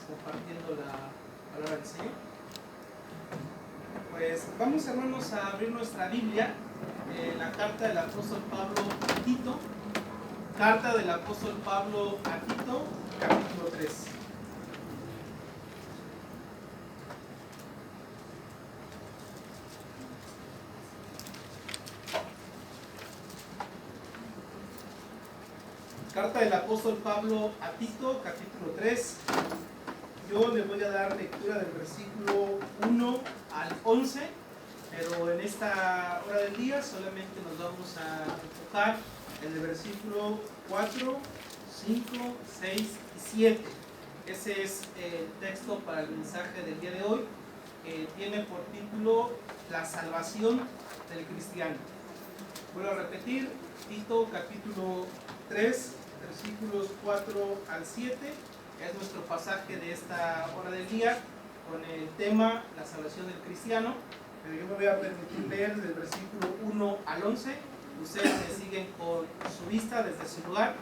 compartiendo la palabra del Señor. Pues vamos, hermanos, a abrir nuestra Biblia, la carta del apóstol Pablo a Tito, carta del apóstol Pablo a Tito, capítulo 3. Carta del apóstol Pablo a Tito, capítulo 3. Yo le voy a dar lectura del versículo 1 al 11, pero en esta hora del día solamente nos vamos a enfocar en el versículo 4, 5, 6 y 7. Ese es el texto para el mensaje del día de hoy, que tiene por título La salvación del cristiano. Vuelvo a repetir, Tito capítulo 3, versículos 4 al 7, es nuestro pasaje de esta hora del día, con el tema la salvación del cristiano. Pero yo me voy a permitir leer del versículo 1 al 11. Ustedes me siguen con su vista desde su lugar.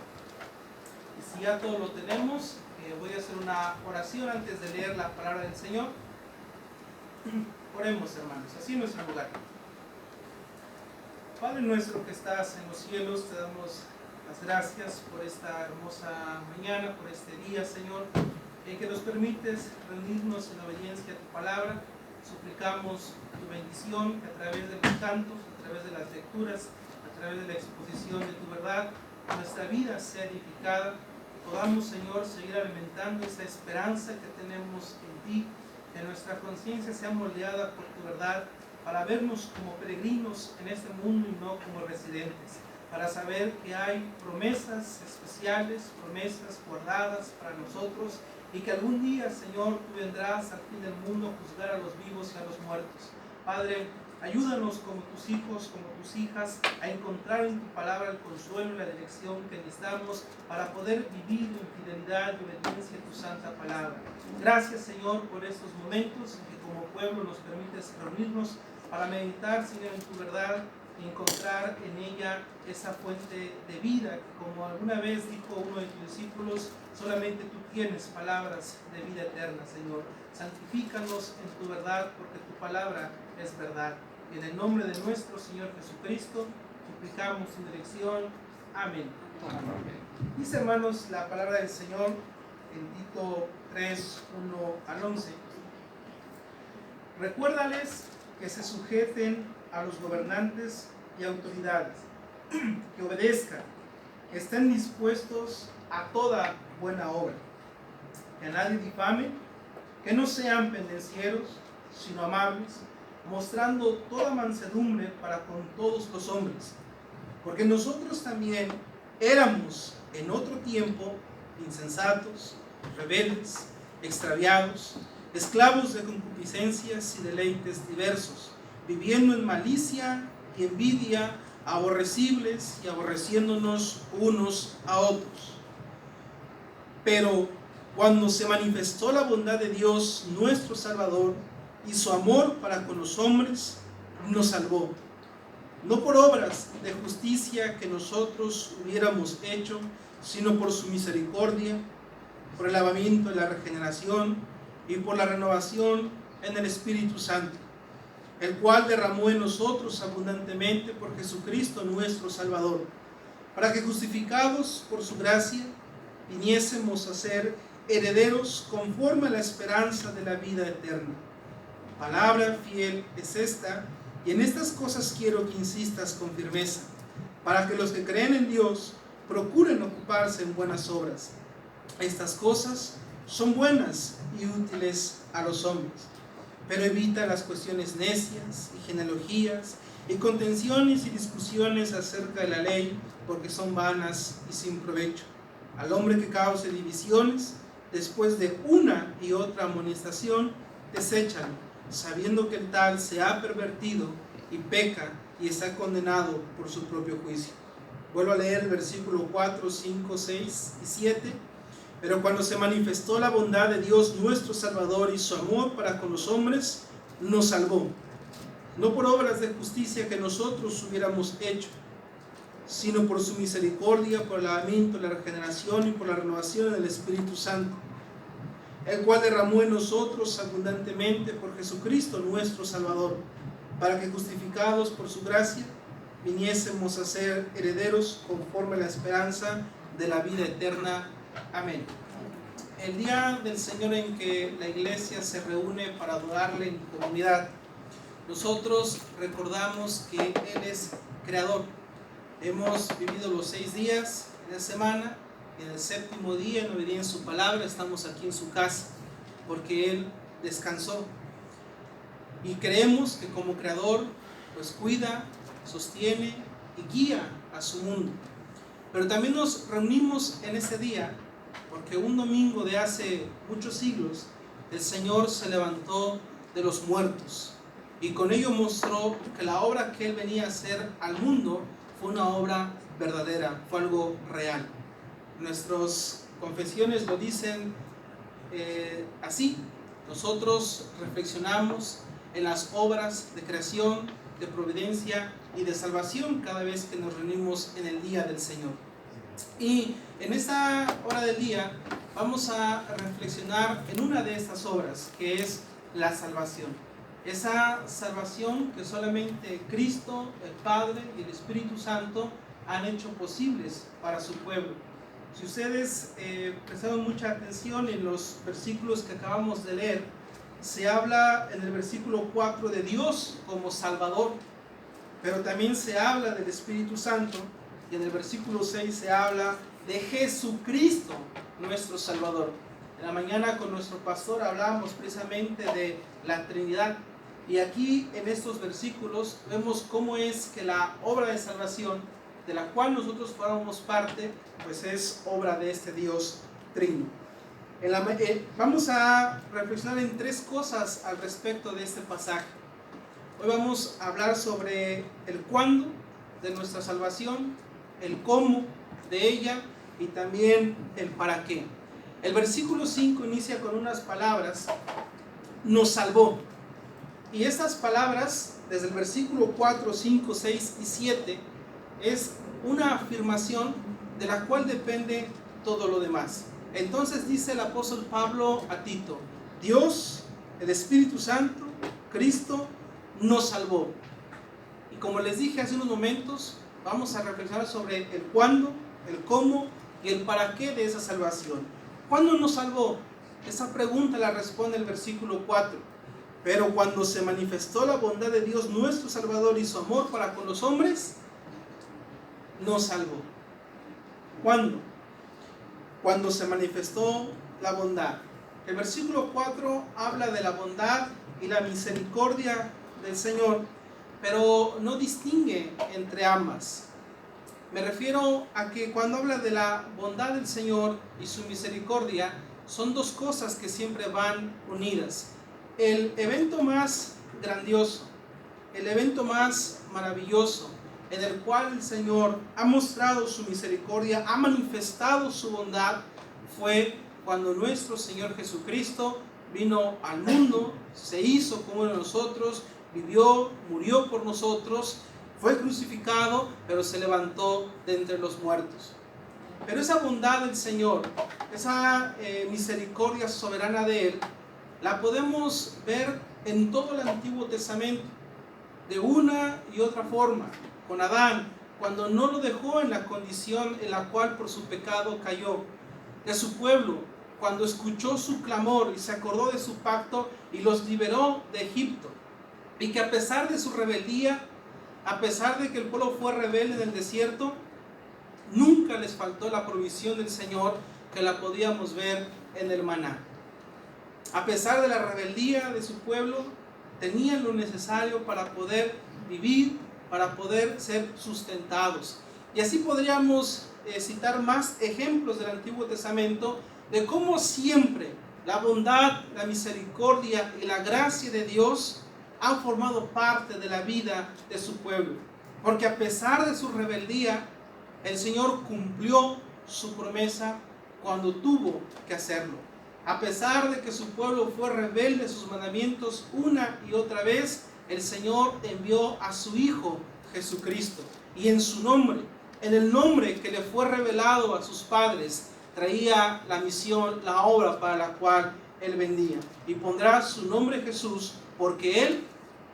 Y si ya todo lo tenemos, voy a hacer una oración antes de leer la palabra del Señor. Oremos, hermanos, así en nuestro lugar. Padre nuestro que estás en los cielos, te damos las gracias por esta hermosa mañana, por este día, Señor, que nos permites reunirnos en obediencia a tu palabra. Suplicamos tu bendición, que a través de los cantos, a través de las lecturas, a través de la exposición de tu verdad, nuestra vida sea edificada, y podamos, Señor, seguir alimentando esa esperanza que tenemos en ti, que nuestra conciencia sea moldeada por tu verdad, para vernos como peregrinos en este mundo y no como residentes, para saber que hay promesas especiales, promesas guardadas para nosotros, y que algún día, Señor, tú vendrás al fin del mundo a juzgar a los vivos y a los muertos. Padre, ayúdanos como tus hijos, como tus hijas, a encontrar en tu palabra el consuelo y la dirección que necesitamos para poder vivir en fidelidad y obediencia a tu santa palabra. Gracias, Señor, por estos momentos en que como pueblo nos permites reunirnos para meditar, Señor, en tu verdad y encontrar en ella esa fuente de vida, que como alguna vez dijo uno de tus discípulos, solamente tú tienes palabras de vida eterna, Señor. Santifícanos en tu verdad, porque tu palabra es verdad. Y en el nombre de nuestro Señor Jesucristo, suplicamos su dirección. Amén. Amén. Dice, hermanos, la palabra del Señor en Tito 3, 1 al 11. Recuérdales que se sujeten a los gobernantes y autoridades, que obedezcan, que estén dispuestos a toda buena obra, que a nadie difame, que no sean pendencieros, sino amables, mostrando toda mansedumbre para con todos los hombres, porque nosotros también éramos en otro tiempo insensatos, rebeldes, extraviados, esclavos de concupiscencias y deleites diversos, viviendo en malicia y envidia, aborrecibles y aborreciéndonos unos a otros. Pero cuando se manifestó la bondad de Dios nuestro Salvador y su amor para con los hombres, nos salvó, no por obras de justicia que nosotros hubiéramos hecho, sino por su misericordia, por el lavamiento de la regeneración y por la renovación en el Espíritu Santo, el cual derramó en nosotros abundantemente por Jesucristo nuestro Salvador, para que justificados por su gracia viniésemos a ser herederos conforme a la esperanza de la vida eterna. Palabra fiel es esta, y en estas cosas quiero que insistas con firmeza, para que los que creen en Dios procuren ocuparse en buenas obras. Estas cosas son buenas y útiles a los hombres, pero evita las cuestiones necias y genealogías y contenciones y discusiones acerca de la ley, porque son vanas y sin provecho. Al hombre que cause divisiones, después de una y otra amonestación, deséchalo, sabiendo que el tal se ha pervertido y peca y está condenado por su propio juicio. Vuelvo a leer el versículo 4, 5, 6 y 7. Pero cuando se manifestó la bondad de Dios nuestro Salvador y su amor para con los hombres, nos salvó, no por obras de justicia que nosotros hubiéramos hecho, sino por su misericordia, por el lavamiento, la regeneración y por la renovación del Espíritu Santo, el cual derramó en nosotros abundantemente por Jesucristo nuestro Salvador, para que justificados por su gracia, viniésemos a ser herederos conforme a la esperanza de la vida eterna. Amén. El día del Señor en que la iglesia se reúne para adorarle en comunidad, nosotros recordamos que Él es creador. Hemos vivido los 6 días de la semana y en el 7º día, en obediencia a su palabra, estamos aquí en su casa porque Él descansó. Y creemos que como creador, pues cuida, sostiene y guía a su mundo. Pero también nos reunimos en ese día porque un domingo de hace muchos siglos el Señor se levantó de los muertos y con ello mostró que la obra que Él venía a hacer al mundo fue una obra verdadera, fue algo real. Nuestras confesiones lo dicen así. Nosotros reflexionamos en las obras de creación, de providencia y de salvación cada vez que nos reunimos en el día del Señor. Y en esta hora del día vamos a reflexionar en una de estas obras, que es la salvación. Esa salvación que solamente Cristo, el Padre y el Espíritu Santo han hecho posibles para su pueblo. Si ustedes prestaron mucha atención en los versículos que acabamos de leer, se habla en el versículo 4 de Dios como Salvador, pero también se habla del Espíritu Santo, y en el versículo 6 se habla de Jesucristo, nuestro Salvador. En la mañana con nuestro pastor hablábamos precisamente de la Trinidad, y aquí en estos versículos vemos cómo es que la obra de salvación de la cual nosotros formamos parte, pues es obra de este Dios trino. Vamos a reflexionar en 3 cosas al respecto de este pasaje. Hoy vamos a hablar sobre el cuándo de nuestra salvación, el cómo de ella y también el para qué. El versículo 5 inicia con unas palabras: nos salvó. Y estas palabras, desde el versículo 4, 5, 6 y 7, es una afirmación de la cual depende todo lo demás. Entonces dice el apóstol Pablo a Tito: Dios, el Espíritu Santo, Cristo, nos salvó. Y como les dije hace unos momentos, vamos a reflexionar sobre el cuándo, el cómo y el para qué de esa salvación. ¿Cuándo nos salvó? Esa pregunta la responde el versículo 4. Pero cuando se manifestó la bondad de Dios nuestro Salvador y su amor para con los hombres, nos salvó. ¿Cuándo? Cuando se manifestó la bondad. El versículo 4 habla de la bondad y la misericordia del Señor, pero no distingue entre ambas. Me refiero a que cuando habla de la bondad del Señor y su misericordia, son 2 cosas que siempre van unidas. El evento más grandioso, el evento más maravilloso, en el cual el Señor ha mostrado su misericordia, ha manifestado su bondad, fue cuando nuestro Señor Jesucristo vino al mundo, se hizo como uno de nosotros, vivió, murió por nosotros, fue crucificado, pero se levantó de entre los muertos. Pero esa bondad del Señor, esa misericordia soberana de Él, la podemos ver en todo el Antiguo Testamento, de una y otra forma. Con Adán, cuando no lo dejó en la condición en la cual por su pecado cayó. De su pueblo, cuando escuchó su clamor y se acordó de su pacto y los liberó de Egipto. Y que a pesar de su rebeldía, a pesar de que el pueblo fue rebelde en el desierto, nunca les faltó la provisión del Señor, que la podíamos ver en el maná. A pesar de la rebeldía de su pueblo, tenían lo necesario para poder vivir, para poder ser sustentados. Y así podríamos citar más ejemplos del Antiguo Testamento de cómo siempre la bondad, la misericordia y la gracia de Dios han formado parte de la vida de su pueblo. Porque a pesar de su rebeldía, el Señor cumplió su promesa cuando tuvo que hacerlo. A pesar de que su pueblo fue rebelde a sus mandamientos una y otra vez, el Señor envió a su Hijo Jesucristo. Y en su nombre, en el nombre que le fue revelado a sus padres, traía la misión, la obra para la cual Él vendría y pondrá su nombre Jesús, porque Él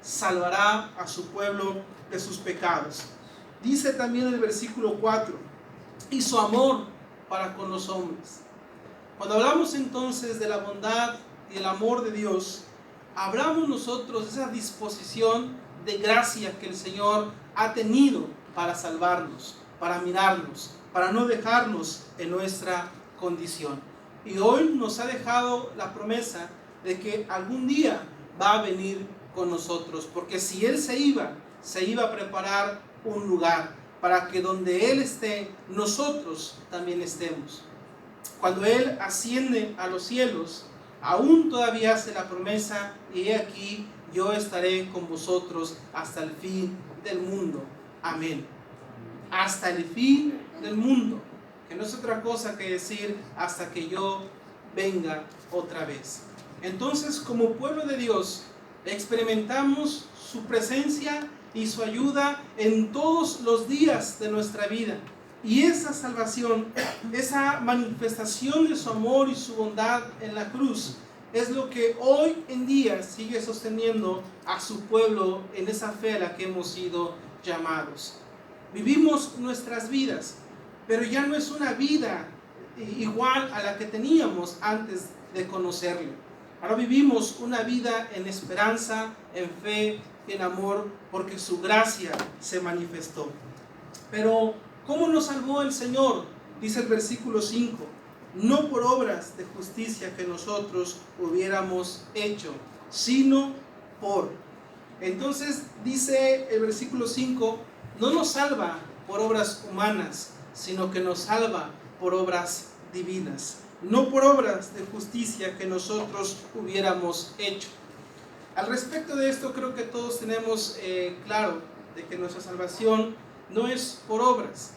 salvará a su pueblo de sus pecados. Dice también el versículo 4, y su amor para con los hombres. Cuando hablamos entonces de la bondad y el amor de Dios, hablamos nosotros de esa disposición de gracia que el Señor ha tenido para salvarnos, para mirarnos, para no dejarnos en nuestra condición. Y hoy nos ha dejado la promesa de que algún día va a venir con nosotros, porque si Él se iba a preparar un lugar para que donde Él esté, nosotros también estemos. Cuando Él asciende a los cielos, aún todavía hace la promesa, y he aquí, yo estaré con vosotros hasta el fin del mundo. Amén. Hasta el fin del mundo, que no es otra cosa que decir hasta que yo venga otra vez. Entonces, como pueblo de Dios, experimentamos su presencia y su ayuda en todos los días de nuestra vida. Y esa salvación, esa manifestación de su amor y su bondad en la cruz, es lo que hoy en día sigue sosteniendo a su pueblo en esa fe a la que hemos sido llamados. Vivimos nuestras vidas, pero ya no es una vida igual a la que teníamos antes de conocerle. Ahora vivimos una vida en esperanza, en fe, en amor, porque su gracia se manifestó. Pero ¿cómo nos salvó el Señor? Dice el versículo 5, no por obras de justicia que nosotros hubiéramos hecho, sino por. Entonces dice el versículo 5, no nos salva por obras humanas, sino que nos salva por obras divinas, no por obras de justicia que nosotros hubiéramos hecho. Al respecto de esto, creo que todos tenemos claro de que nuestra salvación no es por obras,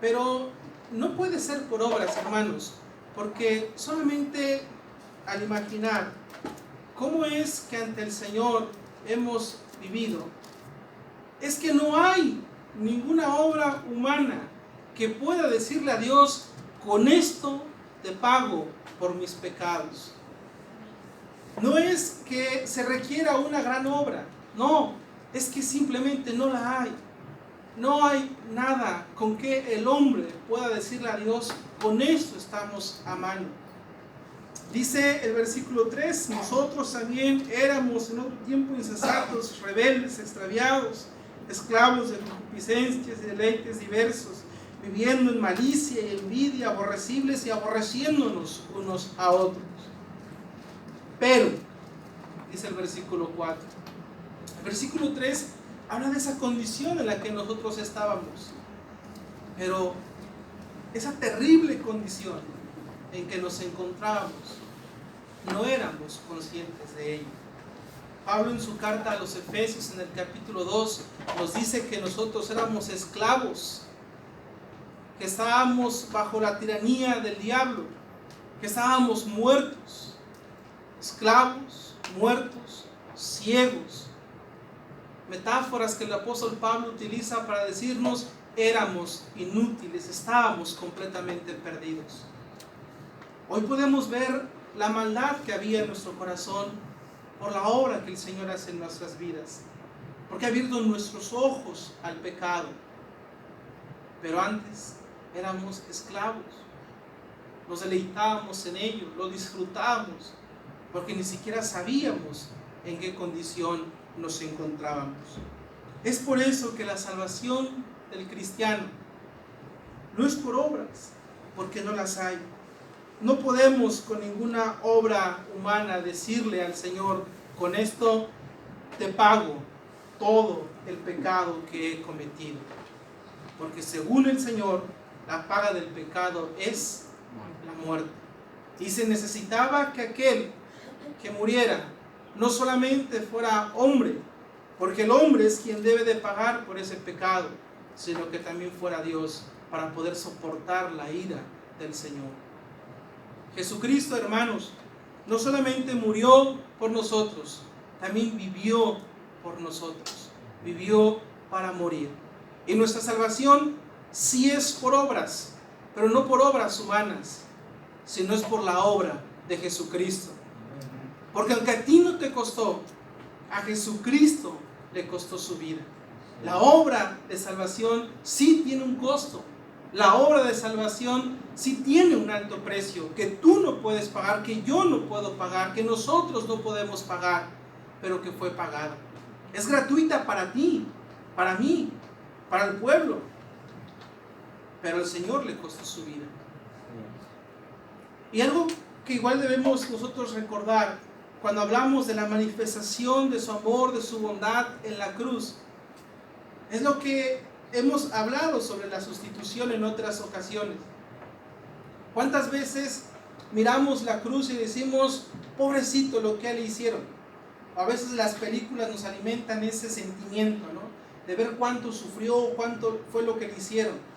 pero no puede ser por obras, hermanos, porque solamente al imaginar cómo es que ante el Señor hemos vivido, es que no hay ninguna obra humana que pueda decirle a Dios, con esto te pago por mis pecados. No es que se requiera una gran obra, no, es que simplemente no la hay. No hay nada con que el hombre pueda decirle a Dios, con esto estamos a mano. Dice el versículo 3, nosotros también éramos en otro tiempo insensatos, rebeldes, extraviados, esclavos de concupiscencias y deleites diversos, viviendo en malicia y envidia, aborrecibles y aborreciéndonos unos a otros. Pero, dice el versículo 4, el versículo 3 habla de esa condición en la que nosotros estábamos, pero esa terrible condición en que nos encontrábamos, no éramos conscientes de ello. Pablo en su carta a los Efesios en el capítulo 2 nos dice que nosotros éramos esclavos, que estábamos bajo la tiranía del diablo, que estábamos muertos, esclavos, muertos, ciegos. Metáforas que el apóstol Pablo utiliza para decirnos éramos inútiles, estábamos completamente perdidos. Hoy podemos ver la maldad que había en nuestro corazón por la obra que el Señor hace en nuestras vidas, porque ha abierto nuestros ojos al pecado. Pero antes éramos esclavos, nos deleitábamos en ello, lo disfrutábamos, porque ni siquiera sabíamos en qué condición nos encontrábamos. Es por eso que la salvación del cristiano no es por obras, porque no las hay. No podemos con ninguna obra humana decirle al Señor, con esto te pago todo el pecado que he cometido. Porque según el Señor, la paga del pecado es la muerte. Y se necesitaba que aquel que muriera no solamente fuera hombre, porque el hombre es quien debe de pagar por ese pecado, sino que también fuera Dios para poder soportar la ira del Señor. Jesucristo, hermanos, no solamente murió por nosotros, también vivió por nosotros, vivió para morir. Y nuestra salvación sí es por obras, pero no por obras humanas, sino es por la obra de Jesucristo. Porque aunque a ti no te costó, a Jesucristo le costó su vida. La obra de salvación sí tiene un costo. La obra de salvación sí tiene un alto precio que tú no puedes pagar, que yo no puedo pagar, que nosotros no podemos pagar, pero que fue pagado. Es gratuita para ti, para mí, para el pueblo, pero al Señor le costó su vida. Y algo que igual debemos nosotros recordar cuando hablamos de la manifestación de su amor, de su bondad en la cruz, es lo que hemos hablado sobre la sustitución en otras ocasiones. ¿Cuántas veces miramos la cruz y decimos, pobrecito lo que a él le hicieron? A veces las películas nos alimentan ese sentimiento, ¿no? De ver cuánto sufrió, cuánto fue lo que le hicieron.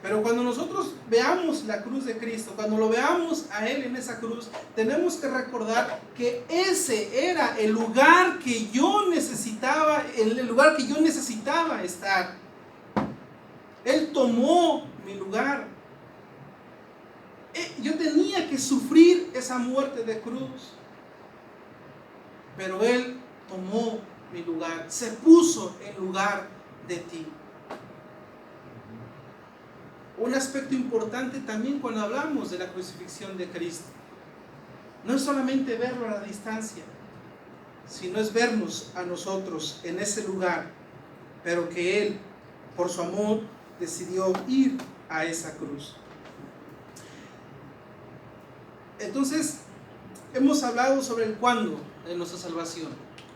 Pero cuando nosotros veamos la cruz de Cristo, cuando lo veamos a Él en esa cruz, tenemos que recordar que ese era el lugar que yo necesitaba, el lugar que yo necesitaba estar. Él tomó mi lugar. Yo tenía que sufrir esa muerte de cruz, pero Él tomó mi lugar, se puso en lugar de ti. Un aspecto importante también cuando hablamos de la crucifixión de Cristo, no es solamente verlo a la distancia, sino es vernos a nosotros en ese lugar, pero que Él, por su amor, decidió ir a esa cruz. Entonces, hemos hablado sobre el cuándo de nuestra salvación,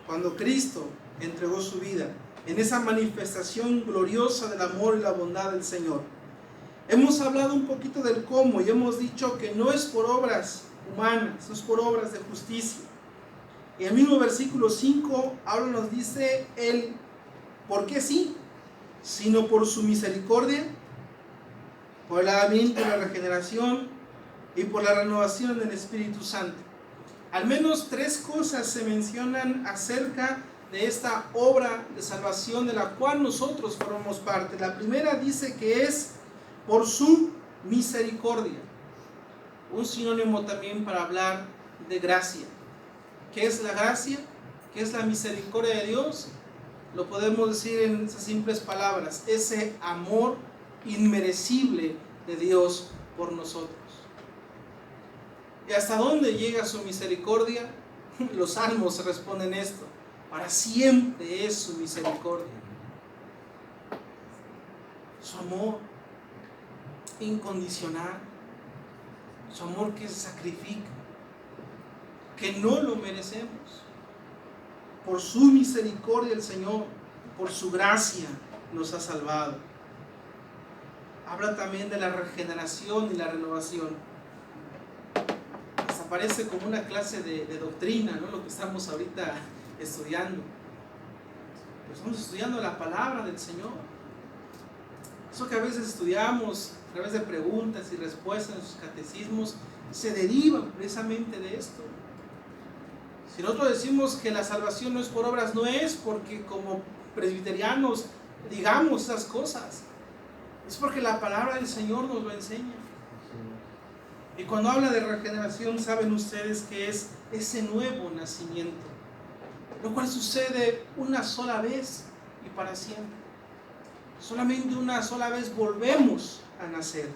cuando Cristo entregó su vida, en esa manifestación gloriosa del amor y la bondad del Señor. Hemos hablado un poquito del cómo y hemos dicho que no es por obras humanas, no es por obras de justicia. Y el mismo versículo 5 ahora nos dice el por qué sí, sino por su misericordia, por el lavamiento de la regeneración y por la renovación del Espíritu Santo. Al menos 3 cosas se mencionan acerca de esta obra de salvación de la cual nosotros formamos parte. La primera dice que es por su misericordia, un sinónimo también para hablar de gracia. ¿Qué es la gracia? ¿Qué es la misericordia de Dios? Lo podemos decir en esas simples palabras: ese amor inmerecible de Dios por nosotros. ¿Y hasta dónde llega su misericordia? Los salmos responden esto: para siempre es su misericordia. Su amor incondicional, su amor que se sacrifica, que no lo merecemos. Por su misericordia el Señor, por su gracia nos ha salvado. Habla también de la regeneración y la renovación. Hasta parece como una clase de doctrina, ¿no? Lo que estamos ahorita estudiando. Pues estamos estudiando la palabra del Señor. Eso que a veces estudiamos a través de preguntas y respuestas en sus catecismos se deriva precisamente de esto. Si nosotros decimos que la salvación no es por obras, no es porque como presbiterianos digamos esas cosas, es porque la palabra del Señor nos lo enseña. Y cuando habla de regeneración, saben ustedes que es ese nuevo nacimiento, lo cual sucede una sola vez y para siempre. Solamente una sola vez volvemos a nacer.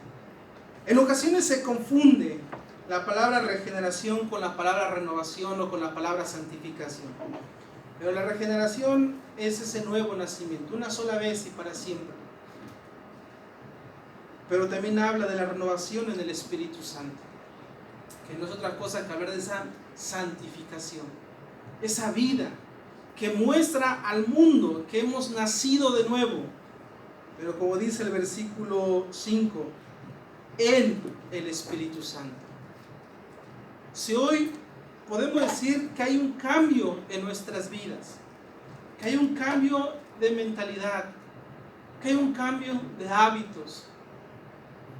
En ocasiones se confunde la palabra regeneración con la palabra renovación o con la palabra santificación. Pero la regeneración es ese nuevo nacimiento, una sola vez y para siempre. Pero también habla de la renovación en el Espíritu Santo, que no es otra cosa que hablar de esa santificación, esa vida que muestra al mundo que hemos nacido de nuevo. Pero como dice el versículo 5, en el Espíritu Santo. Si hoy podemos decir que hay un cambio en nuestras vidas, que hay un cambio de mentalidad, que hay un cambio de hábitos,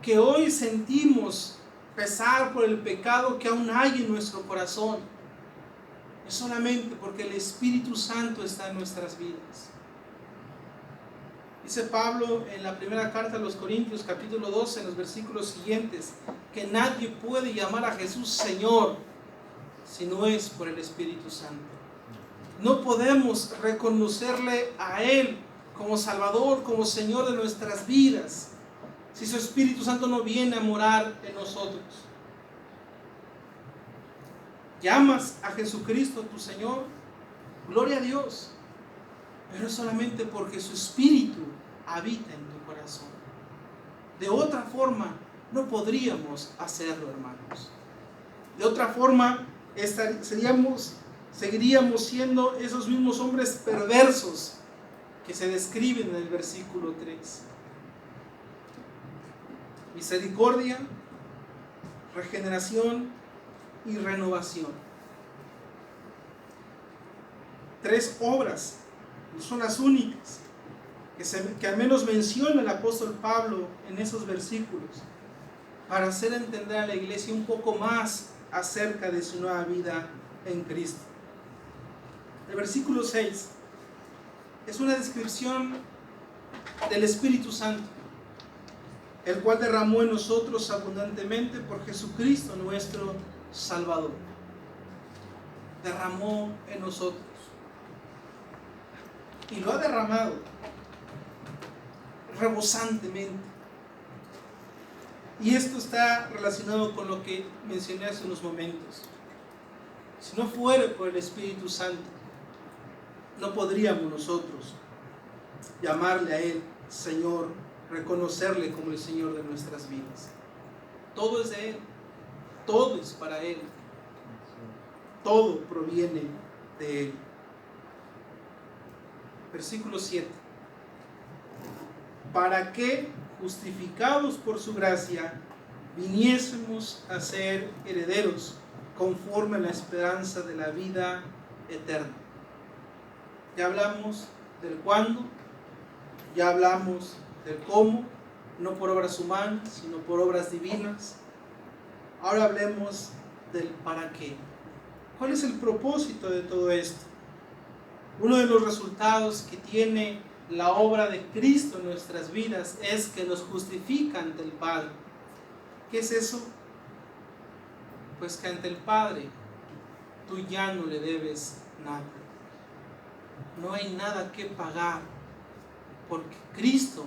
que hoy sentimos pesar por el pecado que aún hay en nuestro corazón, es solamente porque el Espíritu Santo está en nuestras vidas. Dice Pablo en la primera carta a los Corintios, capítulo 12, en los versículos siguientes, que nadie puede llamar a Jesús Señor si no es por el Espíritu Santo. No podemos reconocerle a Él como Salvador, como Señor de nuestras vidas, si su Espíritu Santo no viene a morar en nosotros. ¿Llamas a Jesucristo tu Señor? Gloria a Dios. Pero es solamente porque su Espíritu habita en tu corazón. De otra forma, no podríamos hacerlo, hermanos. De otra forma, seguiríamos siendo esos mismos hombres perversos que se describen en el versículo 3. Misericordia, regeneración y renovación. 3 obras, no son las únicas, que al menos menciona el apóstol Pablo en esos versículos, para hacer entender a la iglesia un poco más acerca de su nueva vida en Cristo. El versículo 6 es una descripción del Espíritu Santo, el cual derramó en nosotros abundantemente por Jesucristo nuestro Salvador. Derramó en nosotros. Y lo ha derramado rebosantemente. Y esto está relacionado con lo que mencioné hace unos momentos. Si no fuera por el Espíritu Santo, no podríamos nosotros llamarle a Él Señor, reconocerle como el Señor de nuestras vidas. Todo es de Él, todo es para Él, todo proviene de Él. Versículo 7. Para que, justificados por su gracia, viniésemos a ser herederos conforme a la esperanza de la vida eterna. Ya hablamos del cuándo, ya hablamos del cómo, no por obras humanas, sino por obras divinas. Ahora hablemos del para qué. ¿Cuál es el propósito de todo esto? Uno de los resultados que tiene la obra de Cristo en nuestras vidas es que nos justifica ante el Padre. ¿Qué es eso? Pues que ante el Padre tú ya no le debes nada. No hay nada que pagar, porque Cristo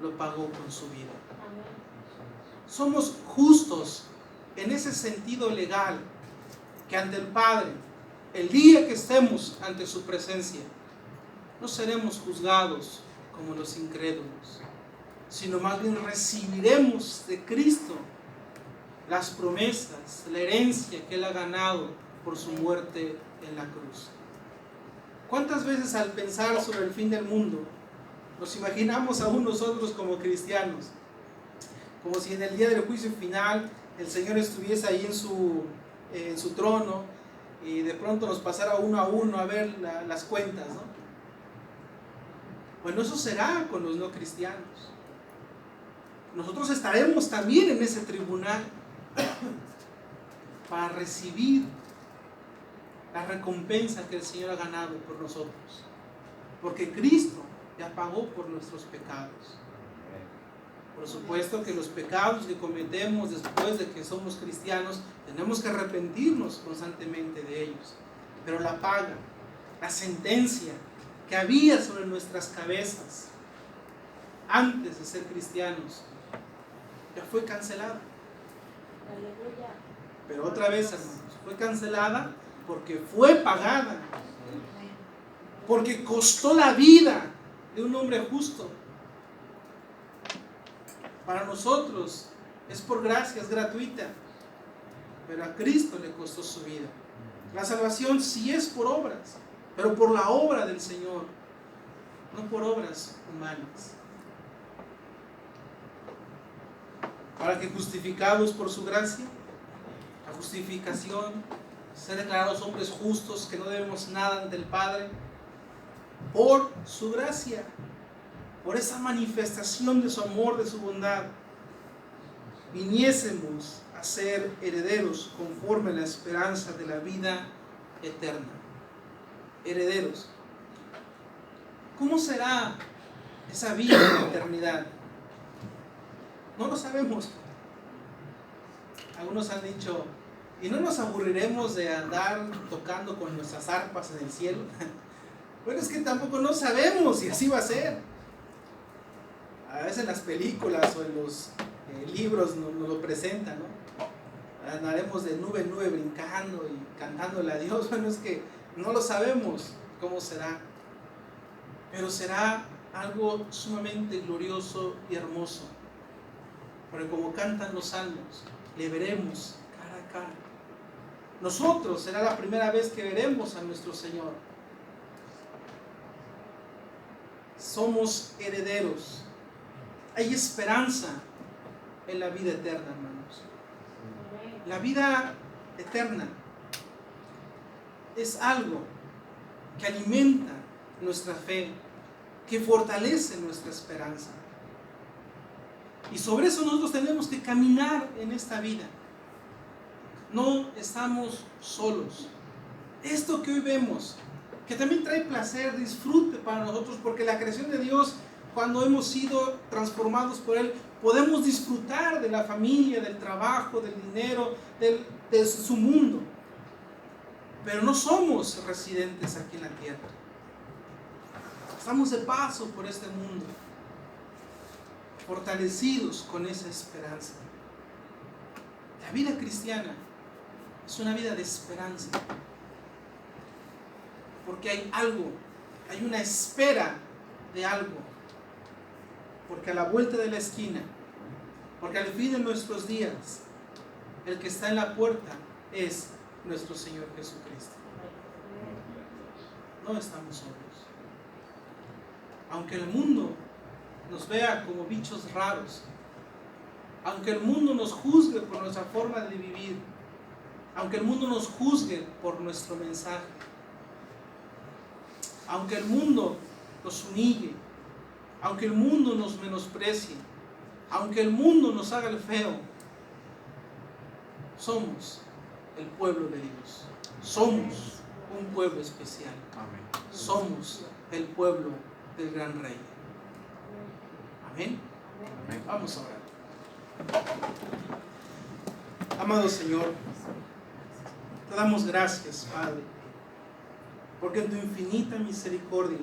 lo pagó con su vida. Somos justos en ese sentido legal, que ante el Padre, el día que estemos ante su presencia, no seremos juzgados como los incrédulos, sino más bien recibiremos de Cristo las promesas, la herencia que Él ha ganado por su muerte en la cruz. ¿Cuántas veces al pensar sobre el fin del mundo nos imaginamos aún nosotros como cristianos, como si en el día del juicio final el Señor estuviese ahí en su trono y de pronto nos pasara uno a uno a ver las cuentas, ¿no? Bueno, eso será con los no cristianos. Nosotros estaremos también en ese tribunal para recibir la recompensa que el Señor ha ganado por nosotros, porque Cristo ya pagó por nuestros pecados. Por supuesto que los pecados que cometemos después de que somos cristianos tenemos que arrepentirnos constantemente de ellos, pero la paga, la sentencia que había sobre nuestras cabezas antes de ser cristianos ya fue cancelada. Pero otra vez, hermanos, fue cancelada porque fue pagada, porque costó la vida de un hombre justo. Para nosotros es por gracia, es gratuita, pero a Cristo le costó su vida. La salvación sí es por obras, pero por la obra del Señor, no por obras humanas. Para que, justificados por su gracia, la justificación, ser declarados hombres justos que no debemos nada ante el Padre, por su gracia, por esa manifestación de su amor, de su bondad, viniésemos a ser herederos conforme a la esperanza de la vida eterna. Herederos. ¿Cómo será esa vida de la eternidad? No lo sabemos. Algunos han dicho, Y no nos aburriremos de andar tocando con nuestras arpas en el cielo. Bueno, es que tampoco no sabemos si así va a ser. A veces en las películas o en los libros nos lo presentan, ¿no? Andaremos de nube en nube brincando y cantándole a Dios. Bueno, es que no lo sabemos cómo será. Pero será algo sumamente glorioso y hermoso. Porque como cantan los salmos, le veremos cara a cara. Nosotros será la primera vez que veremos a nuestro Señor. Somos herederos. Hay esperanza en la vida eterna, hermanos. La vida eterna es algo que alimenta nuestra fe, que fortalece nuestra esperanza. Y sobre eso nosotros tenemos que caminar en esta vida. No estamos solos. Esto que hoy vemos, que también trae placer, disfrute para nosotros, porque la creación de Dios, cuando hemos sido transformados por Él, podemos disfrutar de la familia, del trabajo, del dinero, de su mundo. Pero no somos residentes aquí en la tierra. Estamos de paso por este mundo, fortalecidos con esa esperanza. La vida cristiana es una vida de esperanza, porque hay algo, hay una espera de algo, porque a la vuelta de la esquina, porque al fin de nuestros días, el que está en la puerta es nuestro Señor Jesucristo. No estamos solos. Aunque el mundo nos vea como bichos raros, aunque el mundo nos juzgue por nuestra forma de vivir, aunque el mundo nos juzgue por nuestro mensaje, aunque el mundo nos humille, aunque el mundo nos menosprecie, aunque el mundo nos haga el feo, somos el pueblo de Dios. Somos un pueblo especial. Somos el pueblo del gran Rey. Amén. Vamos a orar. Amado Señor, te damos gracias, Padre, porque en tu infinita misericordia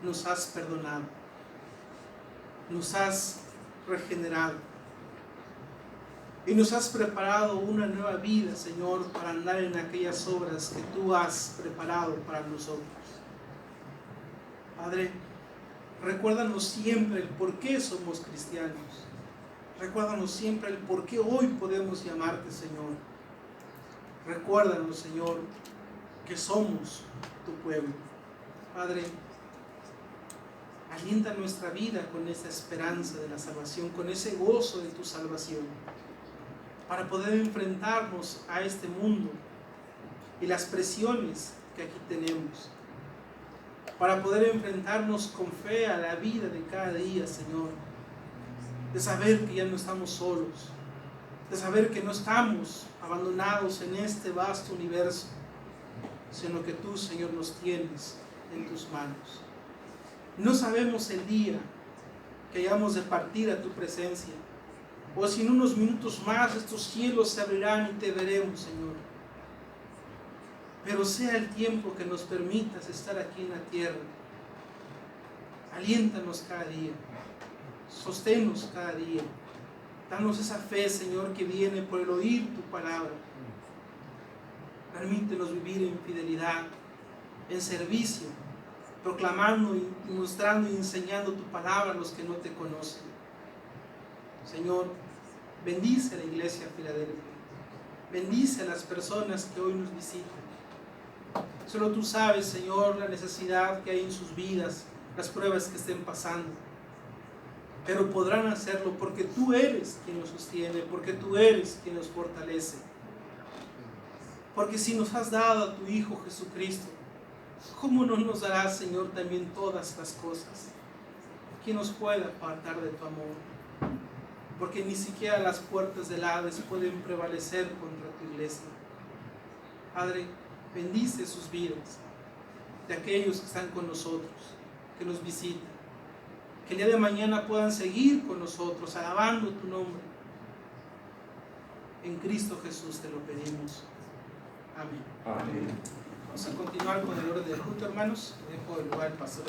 nos has perdonado, nos has regenerado y nos has preparado una nueva vida, Señor, para andar en aquellas obras que tú has preparado para nosotros. Padre, recuérdanos siempre el por qué somos cristianos. Recuérdanos siempre el por qué hoy podemos llamarte Señor. Recuérdanos, Señor, que somos tu pueblo. Padre, alienta nuestra vida con esa esperanza de la salvación, con ese gozo de tu salvación, para poder enfrentarnos a este mundo y las presiones que aquí tenemos, para poder enfrentarnos con fe a la vida de cada día, Señor, de saber que ya no estamos solos, de saber que no estamos abandonados en este vasto universo, sino que tú, Señor, nos tienes en tus manos. No sabemos el día que hayamos de partir a tu presencia, o si en unos minutos más estos cielos se abrirán y te veremos, Señor. Pero sea el tiempo que nos permitas estar aquí en la tierra. Aliéntanos cada día, sosténnos cada día. Danos esa fe, Señor, que viene por el oír tu palabra. Permítenos vivir en fidelidad, en servicio, proclamando y mostrando y enseñando tu palabra a los que no te conocen. Señor, bendice a la iglesia Filadelfia. Bendice a las personas que hoy nos visitan. Solo tú sabes, Señor, la necesidad que hay en sus vidas, las pruebas que estén pasando. Pero podrán hacerlo porque tú eres quien nos sostiene, porque tú eres quien nos fortalece. Porque si nos has dado a tu Hijo Jesucristo, ¿cómo no nos darás, Señor, también todas las cosas? ¿Quién nos puede apartar de tu amor? Porque ni siquiera las puertas del Hades pueden prevalecer contra tu iglesia. Padre, bendice sus vidas, de aquellos que están con nosotros, que nos visitan, que el día de mañana puedan seguir con nosotros, alabando tu nombre, En Cristo Jesús te lo pedimos. Amén. Amén. Vamos a continuar con el orden del culto, hermanos. Dejo el lugar al pastor.